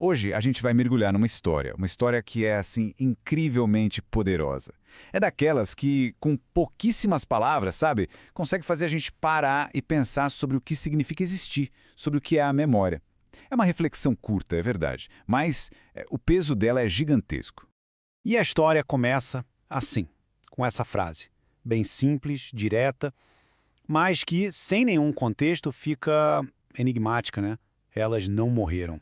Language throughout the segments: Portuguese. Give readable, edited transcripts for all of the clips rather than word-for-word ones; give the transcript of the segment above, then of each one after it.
Hoje a gente vai mergulhar numa uma história que é, assim, incrivelmente poderosa. É daquelas que, com pouquíssimas palavras, sabe, consegue fazer a gente parar e pensar sobre o que significa existir, sobre o que é a memória. É uma reflexão curta, é verdade, mas o peso dela é gigantesco. E a história começa assim, com essa frase, bem simples, direta, mas que, sem nenhum contexto, fica enigmática, né? Elas não morreram.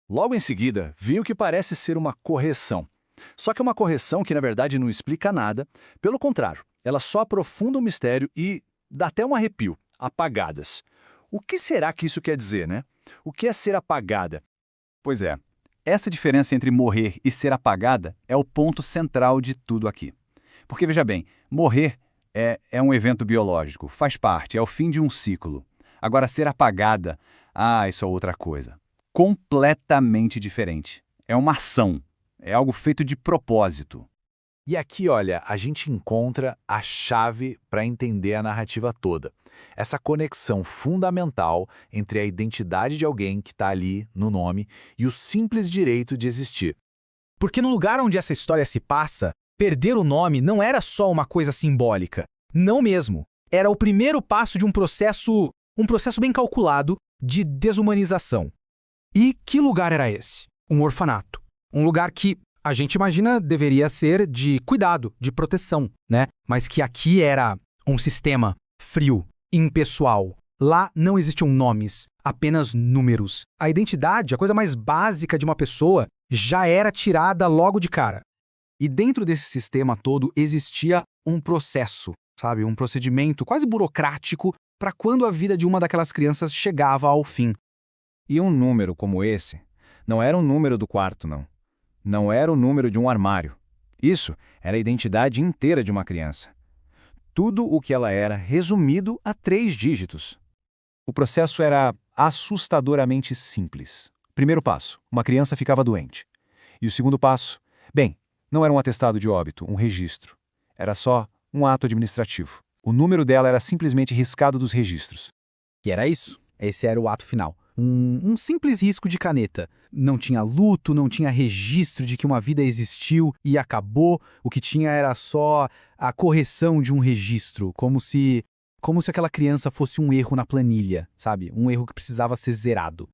Logo em seguida, vem o que parece ser uma correção. Só que é uma correção que, na verdade, não explica nada. Pelo contrário, ela só aprofunda o mistério e dá até um arrepio. Apagadas. O que será que isso quer dizer, né? O que é ser apagada? Pois é, essa diferença entre morrer e ser apagada é o ponto central de tudo aqui. Porque, veja bem, morrer é um evento biológico, faz parte, é o fim de um ciclo. Agora, ser apagada, isso é outra coisa. Completamente diferente. É uma ação, é algo feito de propósito. E aqui, olha, a gente encontra a chave para entender a narrativa toda. Essa conexão fundamental entre a identidade de alguém que está ali no nome e o simples direito de existir. Porque no lugar onde essa história se passa, perder o nome não era só uma coisa simbólica. Não mesmo. Era o primeiro passo de um processo bem calculado de desumanização. E que lugar era esse? Um orfanato. Um lugar que a gente imagina deveria ser de cuidado, de proteção, né? Mas que aqui era um sistema frio, impessoal. Lá não existiam nomes, apenas números. A identidade, a coisa mais básica de uma pessoa, já era tirada logo de cara. E dentro desse sistema todo existia um processo, sabe? Um procedimento quase burocrático para quando a vida de uma daquelas crianças chegava ao fim. E um número como esse não era um número do quarto, não. Não era o número de um armário. Isso era a identidade inteira de uma criança. Tudo o que ela era resumido a 3 dígitos. O processo era assustadoramente simples. Primeiro passo, uma criança ficava doente. E o segundo passo, não era um atestado de óbito, um registro. Era só um ato administrativo. O número dela era simplesmente riscado dos registros. E era isso. Esse era o ato final. Um simples risco de caneta. Não tinha luto, não tinha registro de que uma vida existiu e acabou. O que tinha era só a correção de um registro, como se aquela criança fosse um erro na planilha, sabe? Um erro que precisava ser zerado.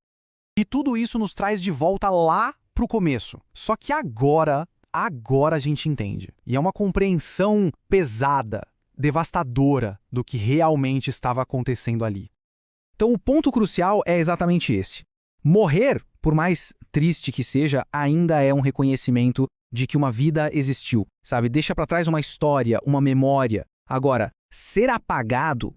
E tudo isso nos traz de volta lá pro começo. Só que agora a gente entende. E é uma compreensão pesada, devastadora do que realmente estava acontecendo ali. Então o ponto crucial é exatamente esse. Morrer, por mais triste que seja, ainda é um reconhecimento de que uma vida existiu, sabe? Deixa para trás uma história, uma memória. Agora, ser apagado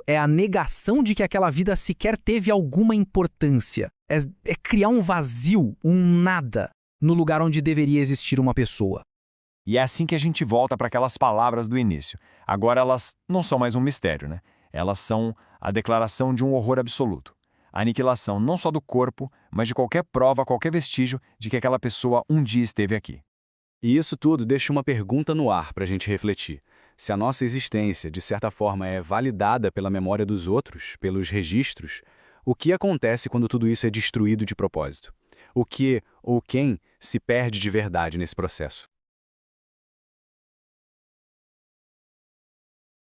é a negação de que aquela vida sequer teve alguma importância. É criar um vazio, um nada, no lugar onde deveria existir uma pessoa. E é assim que a gente volta para aquelas palavras do início. Agora elas não são mais um mistério, né? Elas são a declaração de um horror absoluto. A aniquilação não só do corpo, mas de qualquer prova, qualquer vestígio de que aquela pessoa um dia esteve aqui. E isso tudo deixa uma pergunta no ar para a gente refletir. Se a nossa existência, de certa forma, é validada pela memória dos outros, pelos registros, o que acontece quando tudo isso é destruído de propósito? O que ou quem se perde de verdade nesse processo?